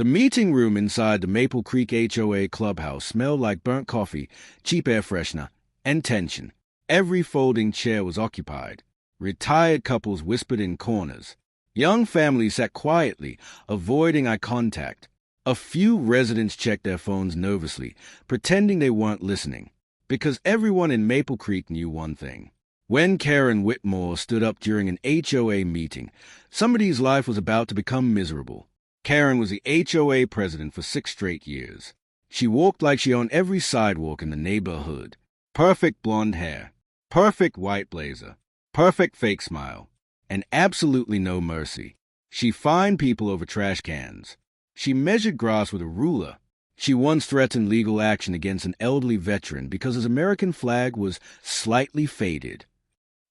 The meeting room inside the Maple Creek HOA clubhouse smelled like burnt coffee, cheap air freshener, and tension. Every folding chair was occupied. Retired couples whispered in corners. Young families sat quietly, avoiding eye contact. A few residents checked their phones nervously, pretending they weren't listening, because everyone in Maple Creek knew one thing. When Karen Whitmore stood up during an HOA meeting, somebody's life was about to become miserable. Karen was the HOA president for 6 straight years. She walked like she owned every sidewalk in the neighborhood. Perfect blonde hair, perfect white blazer, perfect fake smile, and absolutely no mercy. She fined people over trash cans. She measured grass with a ruler. She once threatened legal action against an elderly veteran because his American flag was slightly faded.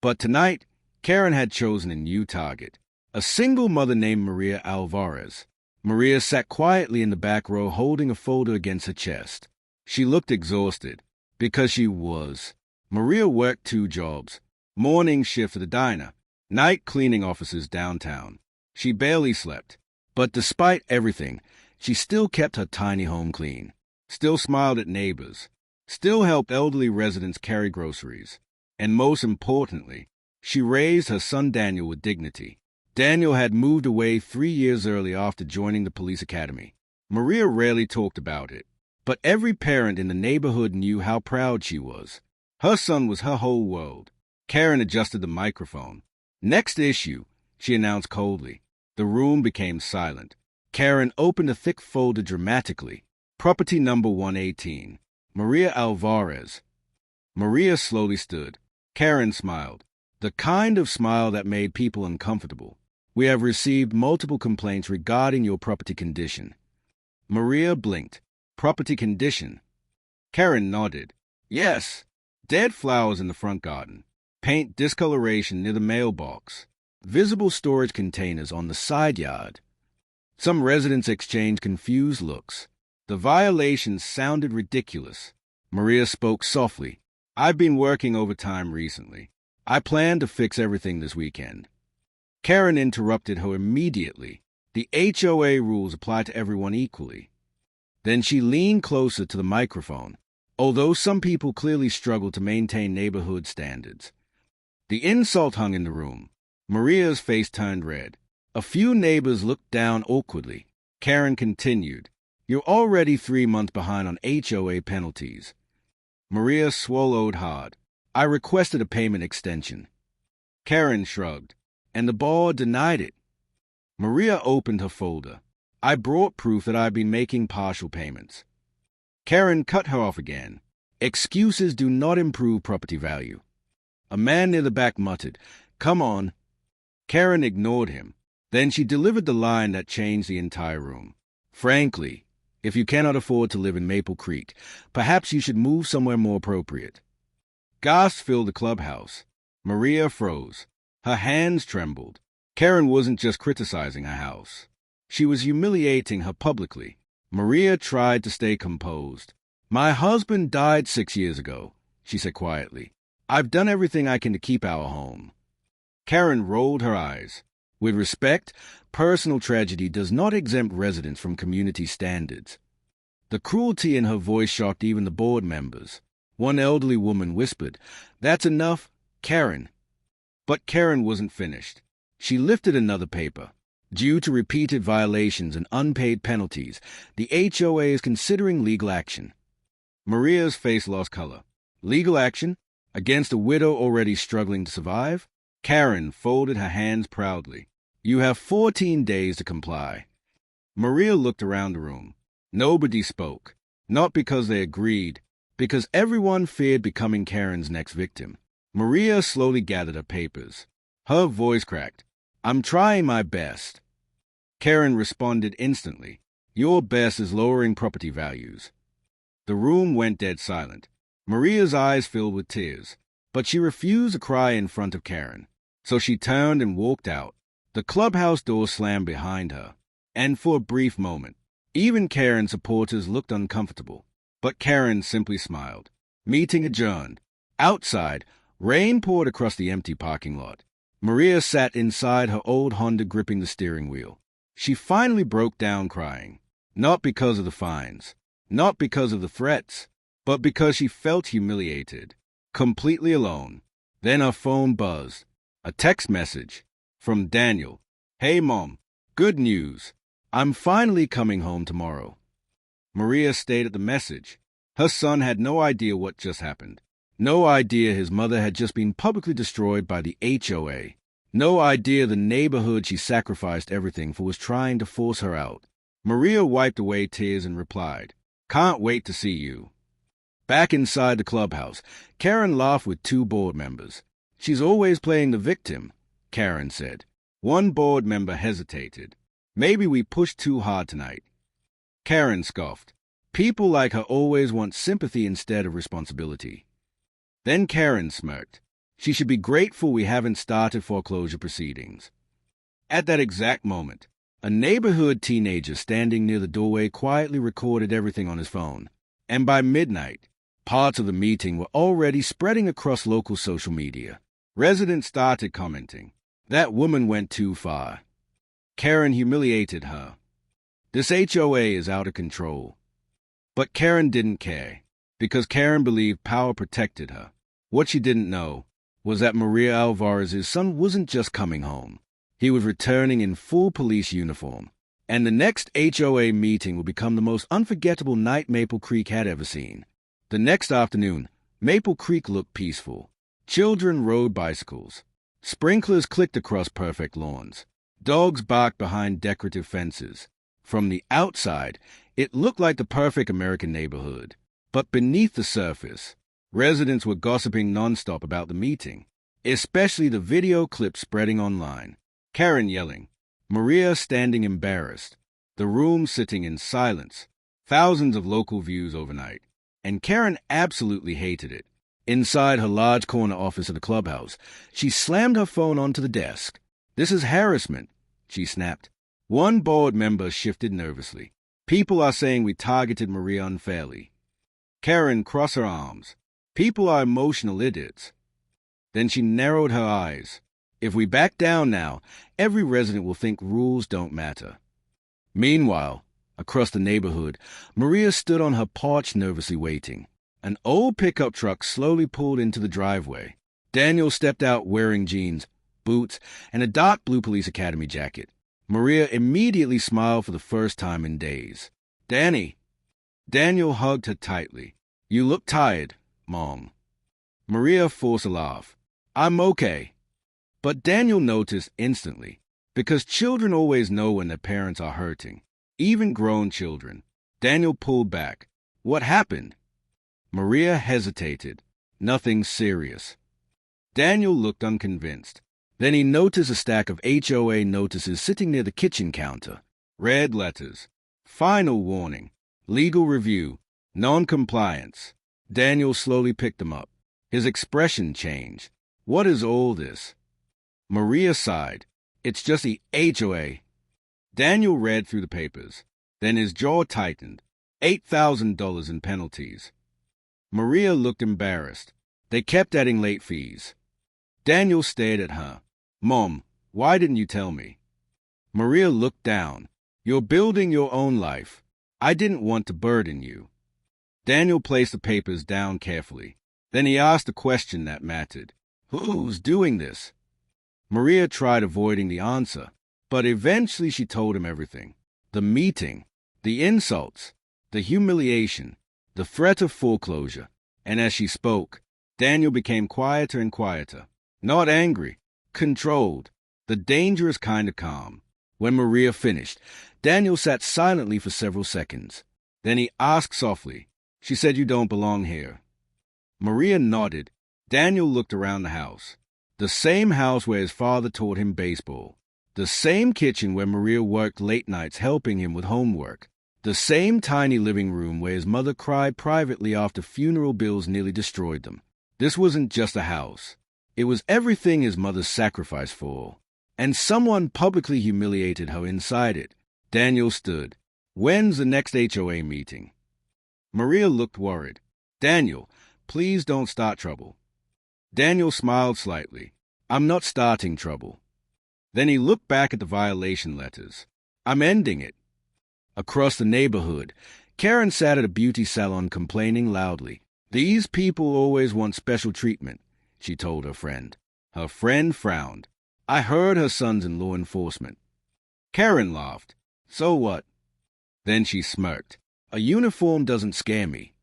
But tonight, Karen had chosen a new target, a single mother named Maria Alvarez. Maria sat quietly in the back row holding a folder against her chest. She looked exhausted, because she was. Maria worked 2 jobs, morning shift at the diner, night cleaning offices downtown. She barely slept, but despite everything, she still kept her tiny home clean, still smiled at neighbors, still helped elderly residents carry groceries, and most importantly, she raised her son Daniel with dignity. Daniel had moved away 3 years early after joining the police academy. Maria rarely talked about it, but every parent in the neighborhood knew how proud she was. Her son was her whole world. Karen adjusted the microphone. "Next issue," she announced coldly. The room became silent. Karen opened a thick folder dramatically. Property number 118. Maria Alvarez. Maria slowly stood. Karen smiled. The kind of smile that made people uncomfortable. "We have received multiple complaints regarding your property condition." Maria blinked. "Property condition?" Karen nodded. "Yes. Dead flowers in the front garden. Paint discoloration near the mailbox. Visible storage containers on the side yard." Some residents exchanged confused looks. The violations sounded ridiculous. Maria spoke softly. "I've been working overtime recently. I plan to fix everything this weekend." Karen interrupted her immediately. The HOA rules apply to everyone equally. Then she leaned closer to the microphone, although some people clearly struggled to maintain neighborhood standards. The insult hung in the room. Maria's face turned red. A few neighbors looked down awkwardly. Karen continued, "You're already 3 months behind on HOA penalties." Maria swallowed hard. "I requested a payment extension." Karen shrugged, and the board denied it. Maria opened her folder. "I brought proof that I've been making partial payments." Karen cut her off again. "Excuses do not improve property value." A man near the back muttered, "Come on." Karen ignored him. Then she delivered the line that changed the entire room. "Frankly, if you cannot afford to live in Maple Creek, perhaps you should move somewhere more appropriate." Gasps filled the clubhouse. Maria froze. Her hands trembled. Karen wasn't just criticizing her house. She was humiliating her publicly. Maria tried to stay composed. "My husband died 6 years ago," she said quietly. "I've done everything I can to keep our home." Karen rolled her eyes. With respect, personal tragedy does not exempt residents from community standards. The cruelty in her voice shocked even the board members. One elderly woman whispered, "That's enough, Karen." But Karen wasn't finished. She lifted another paper. "Due to repeated violations and unpaid penalties, the HOA is considering legal action." Maria's face lost color. "Legal action? Against a widow already struggling to survive?" Karen folded her hands proudly. "You have 14 days to comply." Maria looked around the room. Nobody spoke. Not because they agreed, because everyone feared becoming Karen's next victim. Maria slowly gathered her papers. Her voice cracked. "I'm trying my best." Karen responded instantly. "Your best is lowering property values." The room went dead silent. Maria's eyes filled with tears, but she refused to cry in front of Karen. So she turned and walked out. The clubhouse door slammed behind her, and for a brief moment, even Karen's supporters looked uncomfortable. But Karen simply smiled. Meeting adjourned. Outside, rain poured across the empty parking lot. Maria sat inside her old Honda gripping the steering wheel. She finally broke down crying. Not because of the fines, not because of the threats, but because she felt humiliated, completely alone. Then her phone buzzed. A text message from Daniel. Hey, Mom. Good news. I'm finally coming home tomorrow. Maria stayed at the message. Her son had no idea what just happened. No idea his mother had just been publicly destroyed by the HOA. No idea the neighborhood she sacrificed everything for was trying to force her out. Maria wiped away tears and replied, "Can't wait to see you." Back inside the clubhouse, Karen laughed with two board members. "She's always playing the victim," Karen said. One board member hesitated. "Maybe we pushed too hard tonight." Karen scoffed. "People like her always want sympathy instead of responsibility." Then Karen smirked. "She should be grateful we haven't started foreclosure proceedings." At that exact moment, a neighborhood teenager standing near the doorway quietly recorded everything on his phone. And by midnight, parts of the meeting were already spreading across local social media. Residents started commenting, "That woman went too far. Karen humiliated her. This HOA is out of control." But Karen didn't care, because Karen believed power protected her. What she didn't know was that Maria Alvarez's son wasn't just coming home. He was returning in full police uniform. And the next HOA meeting would become the most unforgettable night Maple Creek had ever seen. The next afternoon, Maple Creek looked peaceful. Children rode bicycles. Sprinklers clicked across perfect lawns. Dogs barked behind decorative fences. From the outside, it looked like the perfect American neighborhood. But beneath the surface, residents were gossiping nonstop about the meeting, especially the video clips spreading online. Karen yelling, Maria standing embarrassed, the room sitting in silence, thousands of local views overnight. And Karen absolutely hated it. Inside her large corner office at the clubhouse, she slammed her phone onto the desk. "This is harassment," she snapped. One board member shifted nervously. "People are saying we targeted Maria unfairly." Karen crossed her arms. "People are emotional idiots." Then she narrowed her eyes. "If we back down now, every resident will think rules don't matter." Meanwhile, across the neighborhood, Maria stood on her porch nervously waiting. An old pickup truck slowly pulled into the driveway. Daniel stepped out wearing jeans, boots, and a dark blue police academy jacket. Maria immediately smiled for the first time in days. "Danny." Daniel hugged her tightly. "You look tired, Mom." Maria forced a laugh. "I'm okay." But Daniel noticed instantly, because children always know when their parents are hurting, even grown children. Daniel pulled back. "What happened?" Maria hesitated. "Nothing serious." Daniel looked unconvinced. Then he noticed a stack of HOA notices sitting near the kitchen counter. Red letters. Final warning. Legal review. Non-compliance. Daniel slowly picked them up. His expression changed. "What is all this?" Maria sighed. "It's just the HOA." Daniel read through the papers. Then his jaw tightened. $8,000 in penalties. Maria looked embarrassed. They kept adding late fees. Daniel stared at her. "Mom, why didn't you tell me?" Maria looked down. "You're building your own life. I didn't want to burden you." Daniel placed the papers down carefully. Then he asked a question that mattered. "Who's doing this?" Maria tried avoiding the answer, but eventually she told him everything. The meeting, the insults, the humiliation, the threat of foreclosure. And as she spoke, Daniel became quieter and quieter. Not angry, controlled, the dangerous kind of calm. When Maria finished, Daniel sat silently for several seconds. Then he asked softly, "She said you don't belong here." Maria nodded. Daniel looked around the house. The same house where his father taught him baseball. The same kitchen where Maria worked late nights helping him with homework. The same tiny living room where his mother cried privately after funeral bills nearly destroyed them. This wasn't just a house. It was everything his mother sacrificed for. And someone publicly humiliated her inside it. Daniel stood. "When's the next HOA meeting?" Maria looked worried. "Daniel, please don't start trouble." Daniel smiled slightly. "I'm not starting trouble." Then he looked back at the violation letters. "I'm ending it." Across the neighborhood, Karen sat at a beauty salon complaining loudly. "These people always want special treatment," she told her friend. Her friend frowned. "I heard her son's in law enforcement." Karen laughed. "So what?" Then she smirked. "A uniform doesn't scare me."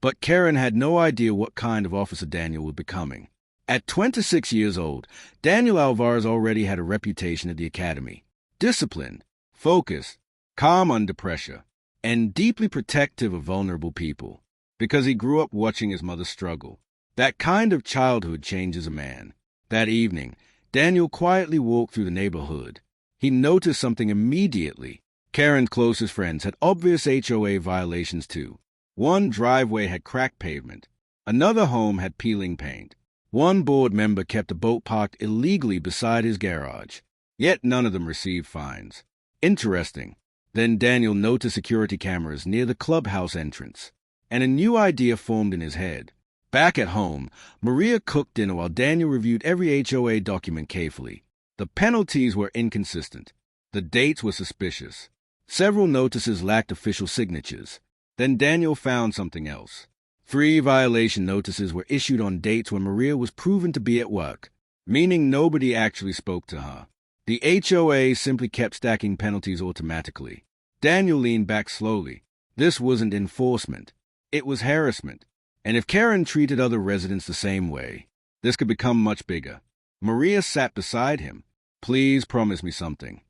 But Karen had no idea what kind of officer Daniel was becoming. At 26 years old, Daniel Alvarez already had a reputation at the academy. Disciplined, focused, calm under pressure, and deeply protective of vulnerable people, because he grew up watching his mother struggle. That kind of childhood changes a man. That evening, Daniel quietly walked through the neighborhood. He noticed something immediately. Karen's closest friends had obvious HOA violations too. One driveway had cracked pavement. Another home had peeling paint. One board member kept a boat parked illegally beside his garage. Yet none of them received fines. Interesting. Then Daniel noticed security cameras near the clubhouse entrance, and a new idea formed in his head. Back at home, Maria cooked dinner while Daniel reviewed every HOA document carefully. The penalties were inconsistent. The dates were suspicious. Several notices lacked official signatures. Then Daniel found something else. 3 violation notices were issued on dates when Maria was proven to be at work, meaning nobody actually spoke to her. The HOA simply kept stacking penalties automatically. Daniel leaned back slowly. This wasn't enforcement. It was harassment. And if Karen treated other residents the same way, this could become much bigger. Maria sat beside him. "Please promise me something."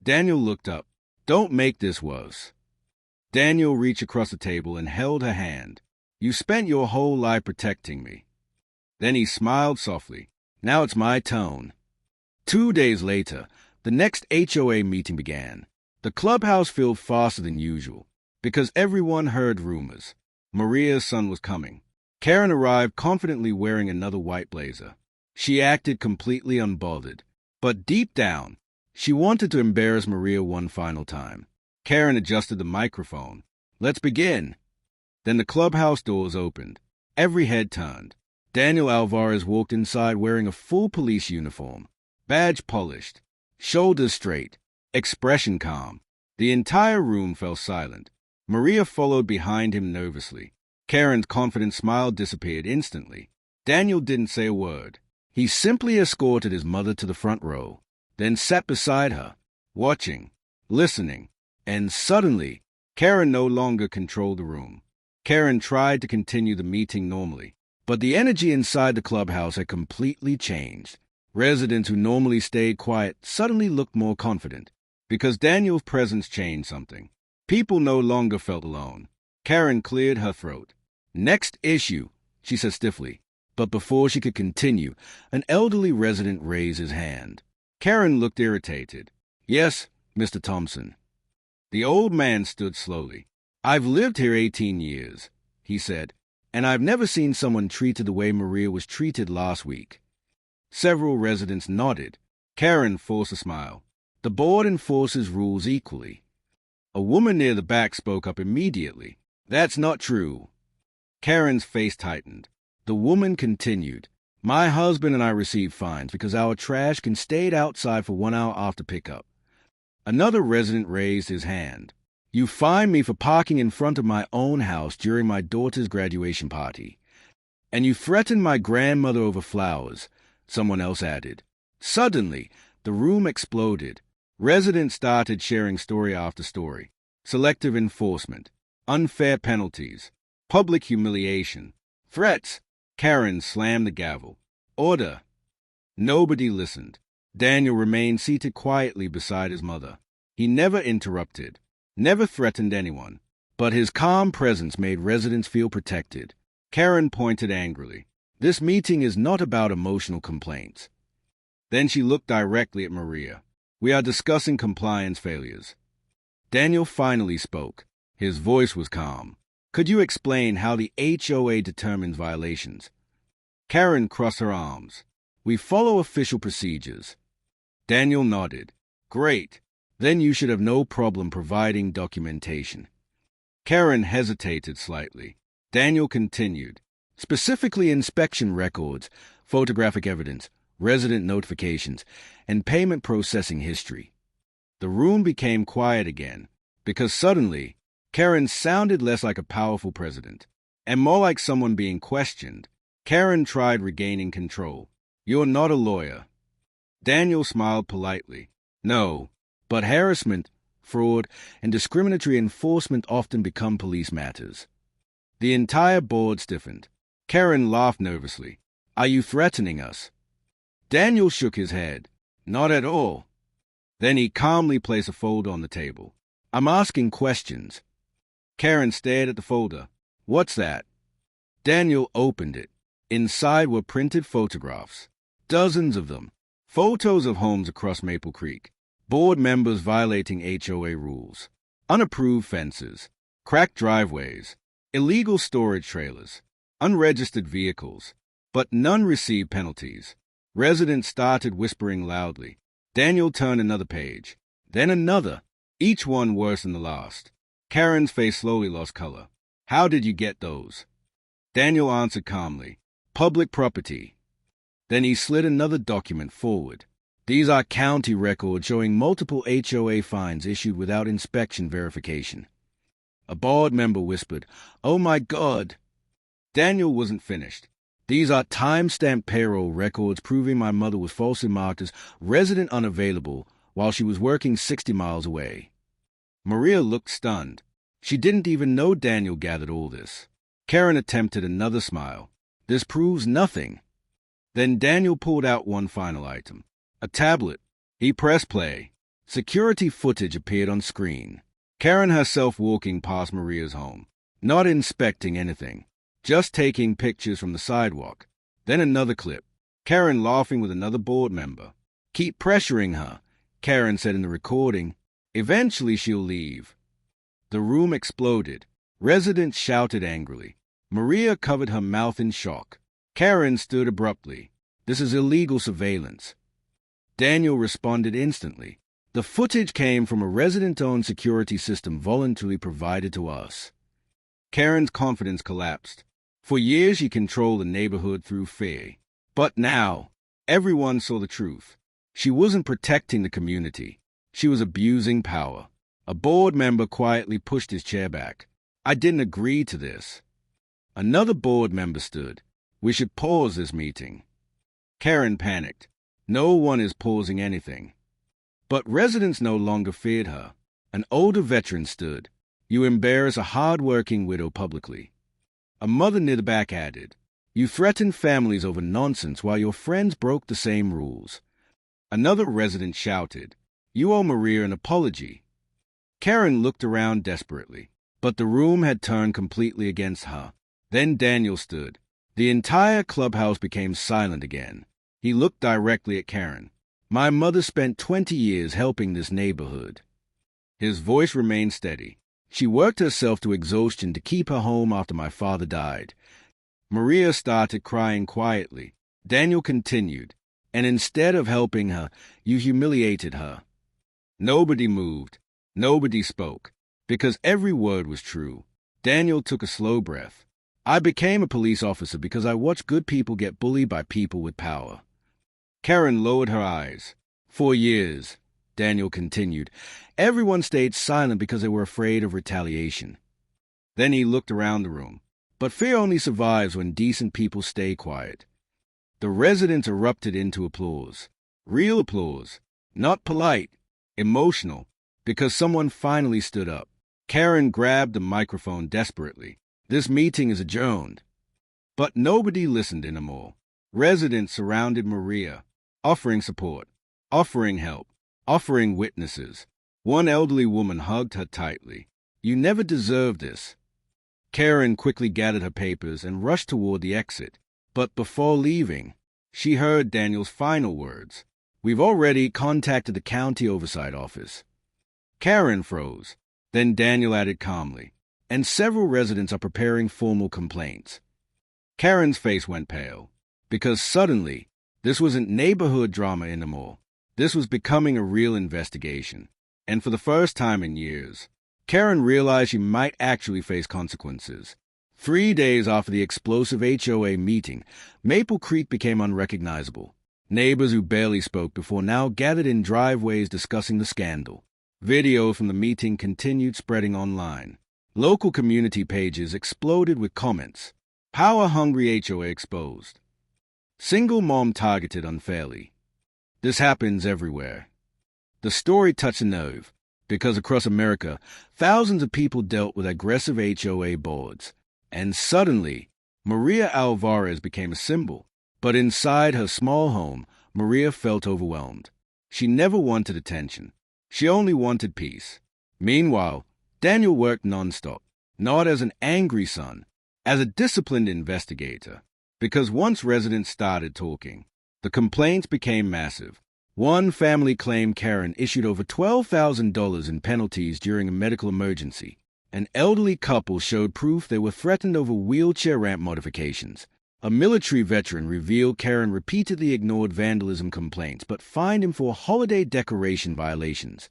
Daniel looked up. "Don't make this worse." Daniel reached across the table and held her hand. "You spent your whole life protecting me." Then he smiled softly. "Now it's my turn." 2 days later, the next HOA meeting began. The clubhouse filled faster than usual, because everyone heard rumors. Maria's son was coming. Karen arrived confidently wearing another white blazer. She acted completely unbothered. But deep down, she wanted to embarrass Maria one final time. Karen adjusted the microphone. "Let's begin." Then the clubhouse doors opened. Every head turned. Daniel Alvarez walked inside wearing a full police uniform. Badge polished. Shoulders straight. Expression calm. The entire room fell silent. Maria followed behind him nervously. Karen's confident smile disappeared instantly. Daniel didn't say a word. He simply escorted his mother to the front row, then sat beside her, watching, listening. And suddenly, Karen no longer controlled the room. Karen tried to continue the meeting normally, but the energy inside the clubhouse had completely changed. Residents who normally stayed quiet suddenly looked more confident, because Daniel's presence changed something. People no longer felt alone. Karen cleared her throat. "Next issue," she said stiffly. But before she could continue, an elderly resident raised his hand. Karen looked irritated. "Yes, Mr. Thompson." The old man stood slowly. "I've lived here 18 years, he said, "and I've never seen someone treated the way Maria was treated last week." Several residents nodded. Karen forced a smile. "The board enforces rules equally." A woman near the back spoke up immediately. "That's not true." Karen's face tightened. The woman continued. "My husband and I received fines because our trash can stay outside for 1 hour after pickup." Another resident raised his hand. "You fined me for parking in front of my own house during my daughter's graduation party. And you threatened my grandmother over flowers," someone else added. Suddenly, the room exploded. Residents started sharing story after story. Selective enforcement, unfair penalties, public humiliation, threats. Karen slammed the gavel. "Order." Nobody listened. Daniel remained seated quietly beside his mother. He never interrupted, never threatened anyone, but his calm presence made residents feel protected. Karen pointed angrily. "This meeting is not about emotional complaints." Then she looked directly at Maria. "We are discussing compliance failures." Daniel finally spoke. His voice was calm. "Could you explain how the HOA determines violations?" Karen crossed her arms. "We follow official procedures." Daniel nodded. "Great. Then you should have no problem providing documentation." Karen hesitated slightly. Daniel continued. "Specifically inspection records, photographic evidence, resident notifications, and payment processing history." The room became quiet again. because suddenly, Karen sounded less like a powerful president and more like someone being questioned. Karen tried regaining control. "You're not a lawyer." Daniel smiled politely. "No, but harassment, fraud, and discriminatory enforcement often become police matters." The entire board stiffened. Karen laughed nervously. "Are you threatening us?" Daniel shook his head. "Not at all." Then he calmly placed a folder on the table. "I'm asking questions." Karen stared at the folder. "What's that?" Daniel opened it. Inside were printed photographs. Dozens of them. Photos of homes across Maple Creek. Board members violating HOA rules. Unapproved fences. Cracked driveways. Illegal storage trailers. Unregistered vehicles. But none received penalties. Residents started whispering loudly. Daniel turned another page. Then another. Each one worse than the last. Karen's face slowly lost color. "How did you get those?" Daniel answered calmly. "Public property." Then he slid another document forward. "These are county records showing multiple HOA fines issued without inspection verification." A board member whispered, "Oh my God!" Daniel wasn't finished. "These are time-stamped payroll records proving my mother was falsely marked as resident unavailable while she was working 60 miles away." Maria looked stunned. She didn't even know Daniel gathered all this. Karen attempted another smile. "This proves nothing." Then Daniel pulled out one final item. A tablet. He pressed play. Security footage appeared on screen. Karen herself walking past Maria's home, not inspecting anything, just taking pictures from the sidewalk. Then another clip. Karen laughing with another board member. "Keep pressuring her," Karen said in the recording. "Eventually she'll leave." The room exploded. Residents shouted angrily. Maria covered her mouth in shock. Karen stood abruptly. "This is illegal surveillance." Daniel responded instantly. "The footage came from a resident-owned security system voluntarily provided to us." Karen's confidence collapsed. For years she controlled the neighborhood through fear. But now, everyone saw the truth. She wasn't protecting the community. She was abusing power. A board member quietly pushed his chair back. "I didn't agree to this." Another board member stood. "We should pause this meeting." Karen panicked. "No one is pausing anything." But residents no longer feared her. An older veteran stood. "You embarrass a hard-working widow publicly." A mother near the back added, "You threaten families over nonsense while your friends broke the same rules." Another resident shouted, "You owe Maria an apology." Karen looked around desperately, but the room had turned completely against her. Then Daniel stood. The entire clubhouse became silent again. He looked directly at Karen. "My mother spent 20 years helping this neighborhood." His voice remained steady. "She worked herself to exhaustion to keep her home after my father died." Maria started crying quietly. Daniel continued, "And instead of helping her, you humiliated her." Nobody moved. Nobody spoke, because every word was true. Daniel took a slow breath. "I became a police officer because I watched good people get bullied by people with power." Karen lowered her eyes. "For years," Daniel continued, "everyone stayed silent because they were afraid of retaliation." Then he looked around the room. But fear only survives when decent people stay quiet. The residents erupted into applause. Real applause. Not polite. Emotional. Because someone finally stood up. Karen grabbed the microphone desperately. "This meeting is adjourned." But nobody listened anymore. Residents surrounded Maria, offering support, offering help, offering witnesses. One elderly woman hugged her tightly. "You never deserved this." Karen quickly gathered her papers and rushed toward the exit. But before leaving, she heard Daniel's final words. "We've already contacted the county oversight office." Karen froze. Then Daniel added calmly, "And several residents are preparing formal complaints." Karen's face went pale, because suddenly, this wasn't neighborhood drama anymore. This was becoming a real investigation. And for the first time in years, Karen realized she might actually face consequences. 3 days after the explosive HOA meeting, Maple Creek became unrecognizable. Neighbors who barely spoke before now gathered in driveways discussing the scandal. Video from the meeting continued spreading online. Local community pages exploded with comments. Power-hungry HOA exposed. Single mom targeted unfairly. This happens everywhere. The story touched a nerve, because across America, thousands of people dealt with aggressive HOA boards. And suddenly, Maria Alvarez became a symbol. But inside her small home, Maria felt overwhelmed. She never wanted attention. She only wanted peace. Meanwhile, Daniel worked nonstop, not as an angry son, as a disciplined investigator. Because once residents started talking, the complaints became massive. One family claimed Karen issued over $12,000 in penalties during a medical emergency. An elderly couple showed proof they were threatened over wheelchair ramp modifications. A military veteran revealed Karen repeatedly ignored vandalism complaints but fined him for holiday decoration violations.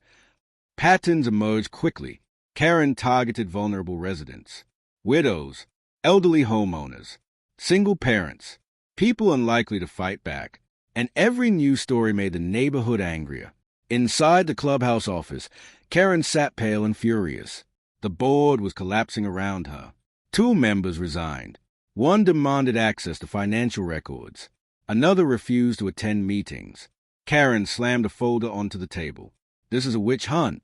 Patterns emerged quickly. Karen targeted vulnerable residents, widows, elderly homeowners, single parents, people unlikely to fight back, and every news story made the neighborhood angrier. Inside the clubhouse office, Karen sat pale and furious. The board was collapsing around her. 2 members resigned. One demanded access to financial records. Another refused to attend meetings. Karen slammed a folder onto the table. This is a witch hunt.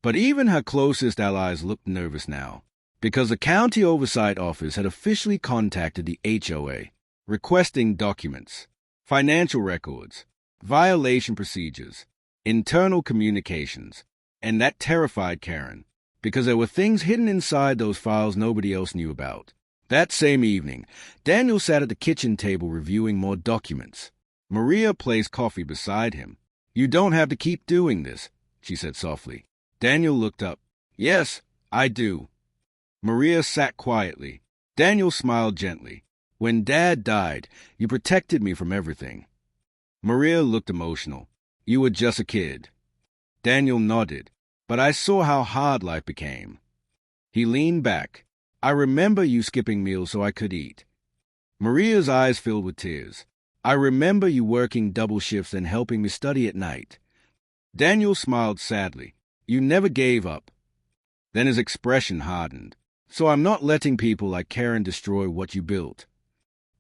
But even her closest allies looked nervous now, because the county oversight office had officially contacted the HOA, requesting documents, financial records, violation procedures, internal communications, and that terrified Karen, because there were things hidden inside those files nobody else knew about. That same evening, Daniel sat at the kitchen table reviewing more documents. Maria placed coffee beside him. "You don't have to keep doing this," she said softly. Daniel looked up. "Yes, I do." Maria sat quietly. Daniel smiled gently. "When Dad died, you protected me from everything." Maria looked emotional. "You were just a kid." Daniel nodded. "But I saw how hard life became." He leaned back. "I remember you skipping meals so I could eat." Maria's eyes filled with tears. "I remember you working double shifts and helping me study at night." Daniel smiled sadly. "You never gave up." Then his expression hardened. "So I'm not letting people like Karen destroy what you built."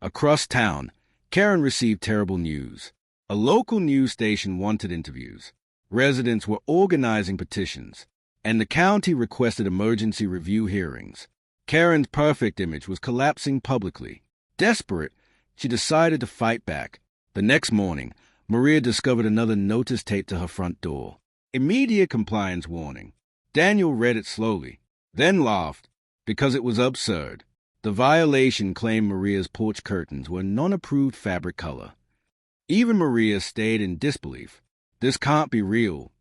Across town, Karen received terrible news. A local news station wanted interviews. Residents were organizing petitions, and the county requested emergency review hearings. Karen's perfect image was collapsing publicly. Desperate, she decided to fight back. The next morning, Maria discovered another notice taped to her front door. Immediate compliance warning. Daniel read it slowly, then laughed, because it was absurd. The violation claimed Maria's porch curtains were non-approved fabric color. Even Maria stayed in disbelief. This can't be real.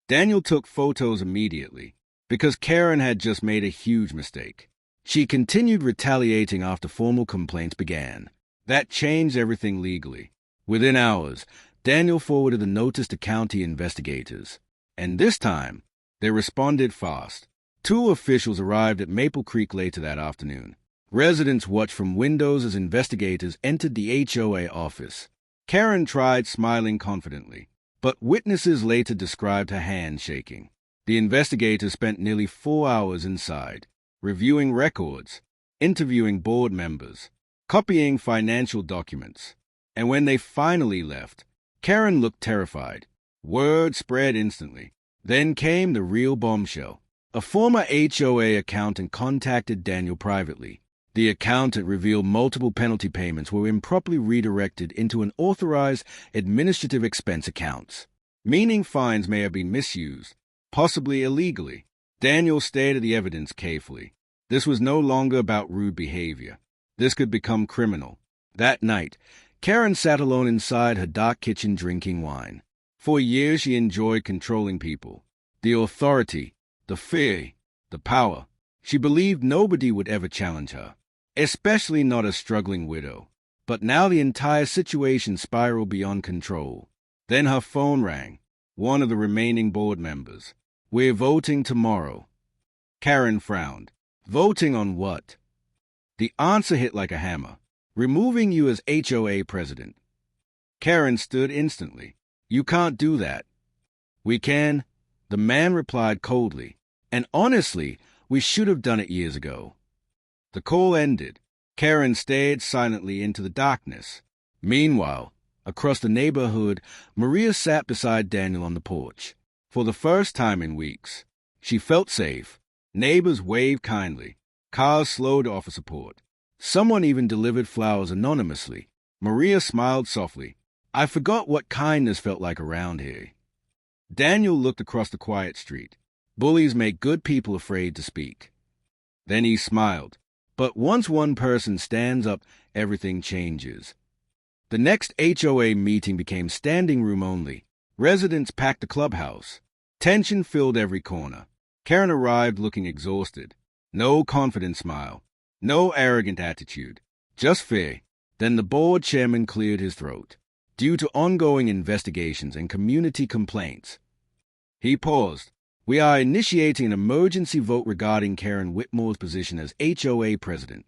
Daniel took photos immediately, because Karen had just made a huge mistake. She continued retaliating after formal complaints began. That changed everything legally. Within hours, Daniel forwarded the notice to county investigators. And this time, they responded fast. 2 officials arrived at Maple Creek later that afternoon. Residents watched from windows as investigators entered the HOA office. Karen tried smiling confidently, but witnesses later described her hand shaking. The investigators spent nearly 4 hours inside, reviewing records, interviewing board members, copying financial documents. And when they finally left, Karen looked terrified. Word spread instantly. Then came the real bombshell. A former HOA accountant contacted Daniel privately. The accountant revealed multiple penalty payments were improperly redirected into unauthorized administrative expense accounts, meaning fines may have been misused, possibly illegally. Daniel stared at the evidence carefully. This was no longer about rude behavior. This could become criminal. That night, Karen sat alone inside her dark kitchen drinking wine. For years she enjoyed controlling people. The authority, the fear, the power. She believed nobody would ever challenge her, especially not a struggling widow. But now the entire situation spiraled beyond control. Then her phone rang. One of the remaining board members. "We're voting tomorrow." Karen frowned. Voting on what? The answer hit like a hammer. Removing you as HOA president. Karen stood instantly. "You can't do that." "We can. The man replied coldly, "And honestly, we should have done it years ago." The call ended. Karen stared silently into the darkness. Meanwhile, across the neighborhood, Maria sat beside Daniel on the porch. For the first time in weeks, she felt safe. Neighbors waved kindly. Cars slowed to offer support. Someone even delivered flowers anonymously. Maria smiled softly. "I forgot what kindness felt like around here." Daniel looked across the quiet street. Bullies make good people afraid to speak. Then he smiled. But once one person stands up, everything changes. The next HOA meeting became standing room only. Residents packed the clubhouse. Tension filled every corner. Karen arrived looking exhausted. No confident smile. No arrogant attitude. Just fear. Then the board chairman cleared his throat. Due to ongoing investigations and community complaints. He paused. "We are initiating an emergency vote regarding Karen Whitmore's position as HOA president."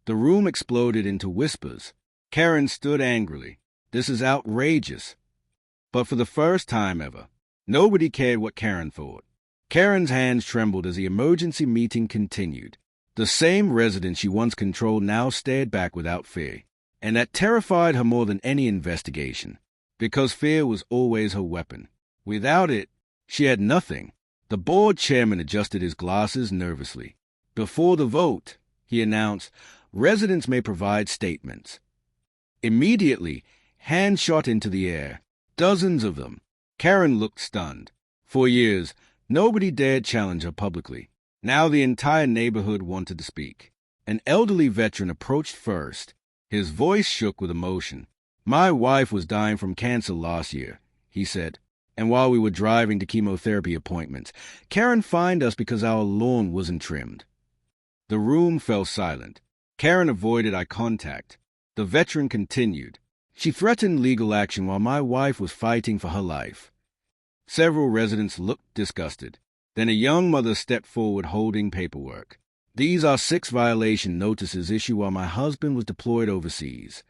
The room exploded into whispers. Karen stood angrily. "This is outrageous." But for the first time ever, nobody cared what Karen thought. Karen's hands trembled as the emergency meeting continued. The same resident she once controlled now stared back without fear. And that terrified her more than any investigation, because fear was always her weapon. Without it, she had nothing. The board chairman adjusted his glasses nervously. Before the vote, he announced, residents may provide statements. Immediately, hands shot into the air, dozens of them. Karen looked stunned. For years, nobody dared challenge her publicly. Now the entire neighborhood wanted to speak. An elderly veteran approached first. His voice shook with emotion. "My wife was dying from cancer last year," he said. "And while we were driving to chemotherapy appointments, Karen fined us because our lawn wasn't trimmed." The room fell silent. Karen avoided eye contact. The veteran continued. "She threatened legal action while my wife was fighting for her life." Several residents looked disgusted. Then a young mother stepped forward holding paperwork. "These are 6 violation notices issued while my husband was deployed overseas."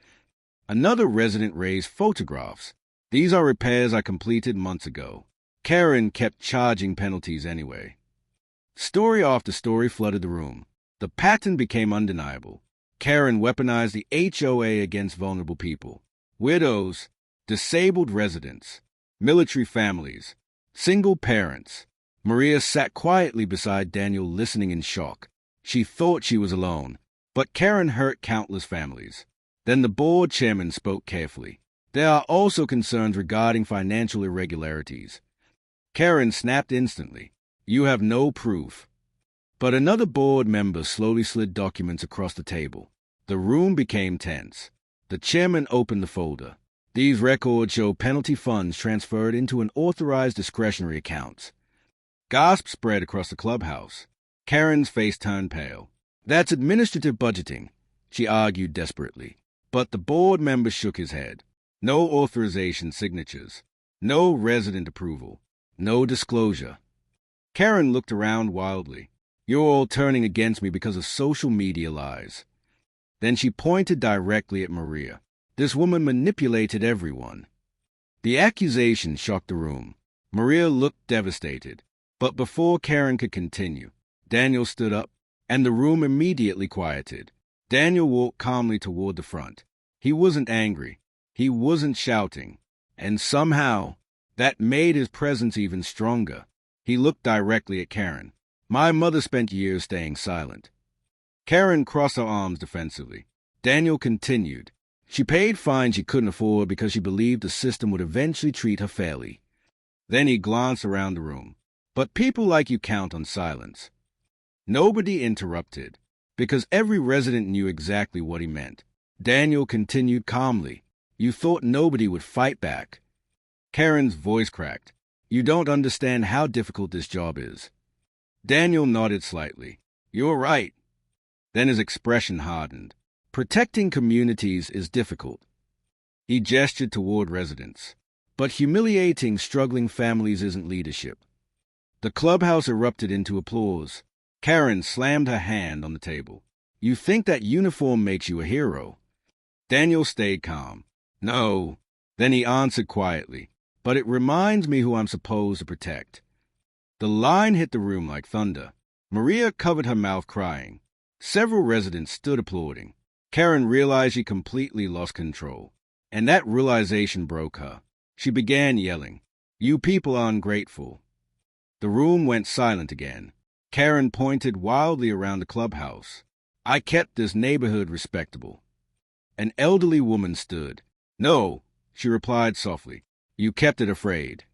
Another resident raised photographs. "These are repairs I completed months ago." Karen kept charging penalties anyway. Story after story flooded the room. The pattern became undeniable. Karen weaponized the HOA against vulnerable people. Widows, disabled residents, military families, single parents. Maria sat quietly beside Daniel, listening in shock. She thought she was alone, but Karen hurt countless families. Then the board chairman spoke carefully. "There are also concerns regarding financial irregularities." Karen snapped instantly. "You have no proof." But another board member slowly slid documents across the table. The room became tense. The chairman opened the folder. "These records show penalty funds transferred into an authorized discretionary account." Gasps spread across the clubhouse. Karen's face turned pale. "That's administrative budgeting," she argued desperately. But the board member shook his head. No authorization signatures. No resident approval. No disclosure. Karen looked around wildly. "You're all turning against me because of social media lies." Then she pointed directly at Maria. "This woman manipulated everyone." The accusation shocked the room. Maria looked devastated. But before Karen could continue, Daniel stood up, and the room immediately quieted. Daniel walked calmly toward the front. He wasn't angry. He wasn't shouting. And somehow, that made his presence even stronger. He looked directly at Karen. "My mother spent years staying silent." Karen crossed her arms defensively. Daniel continued. "She paid fines she couldn't afford because she believed the system would eventually treat her fairly." Then he glanced around the room. "But people like you count on silence." Nobody interrupted, because every resident knew exactly what he meant. Daniel continued calmly. "You thought nobody would fight back." Karen's voice cracked. "You don't understand how difficult this job is." Daniel nodded slightly. "You're right." Then his expression hardened. "Protecting communities is difficult." He gestured toward residents. "But humiliating struggling families isn't leadership." The clubhouse erupted into applause. Karen slammed her hand on the table. "You think that uniform makes you a hero?" Daniel stayed calm. "No." Then he answered quietly. "But it reminds me who I'm supposed to protect." The line hit the room like thunder. Maria covered her mouth crying. Several residents stood applauding. Karen realized she completely lost control, and that realization broke her. She began yelling, "You people are ungrateful." The room went silent again. Karen pointed wildly around the clubhouse. "I kept this neighborhood respectable." An elderly woman stood. "No," she replied softly. "You kept it afraid."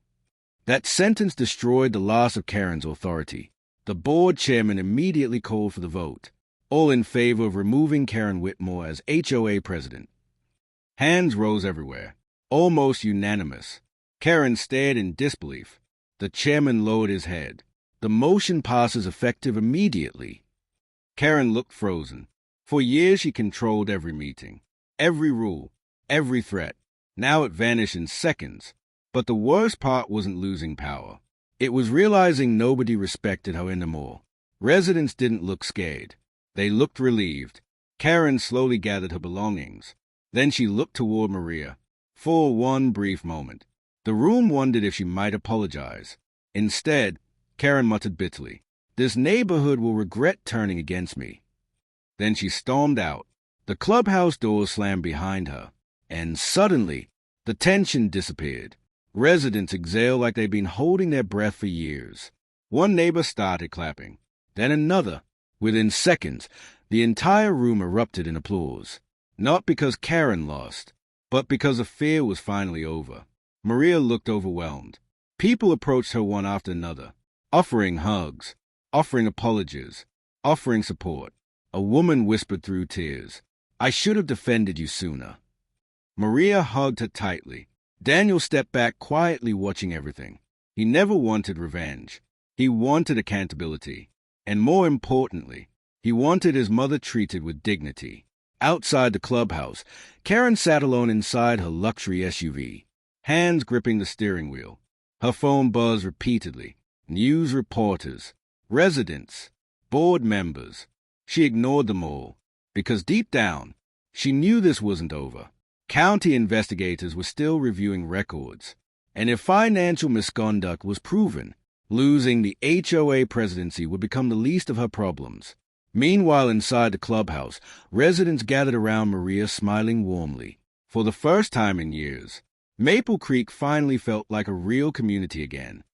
That sentence destroyed the last of Karen's authority. The board chairman immediately called for the vote, all in favor of removing Karen Whitmore as HOA president. Hands rose everywhere, almost unanimous. Karen stared in disbelief. The chairman lowered his head. The motion passes effective immediately. Karen looked frozen. For years she controlled every meeting, every rule, every threat. Now it vanished in seconds. But the worst part wasn't losing power. It was realizing nobody respected her anymore. Residents didn't look scared. They looked relieved. Karen slowly gathered her belongings. Then she looked toward Maria. For one brief moment, the room wondered if she might apologize. Instead, Karen muttered bitterly, "This neighborhood will regret turning against me." Then she stormed out. The clubhouse doors slammed behind her, and suddenly, the tension disappeared. Residents exhaled like they'd been holding their breath for years. One neighbor started clapping, then another. Within seconds, the entire room erupted in applause. Not because Karen lost, but because the fear was finally over. Maria looked overwhelmed. People approached her one after another, offering hugs, offering apologies, offering support. A woman whispered through tears, "I should have defended you sooner." Maria hugged her tightly. Daniel stepped back quietly watching everything. He never wanted revenge. He wanted accountability. And more importantly, he wanted his mother treated with dignity. Outside the clubhouse, Karen sat alone inside her luxury SUV, hands gripping the steering wheel. Her phone buzzed repeatedly. News reporters, residents, board members. She ignored them all, because deep down, she knew this wasn't over. County investigators were still reviewing records, and if financial misconduct was proven, losing the HOA presidency would become the least of her problems. Meanwhile, inside the clubhouse, residents gathered around Maria smiling warmly. For the first time in years, Maple Creek finally felt like a real community again.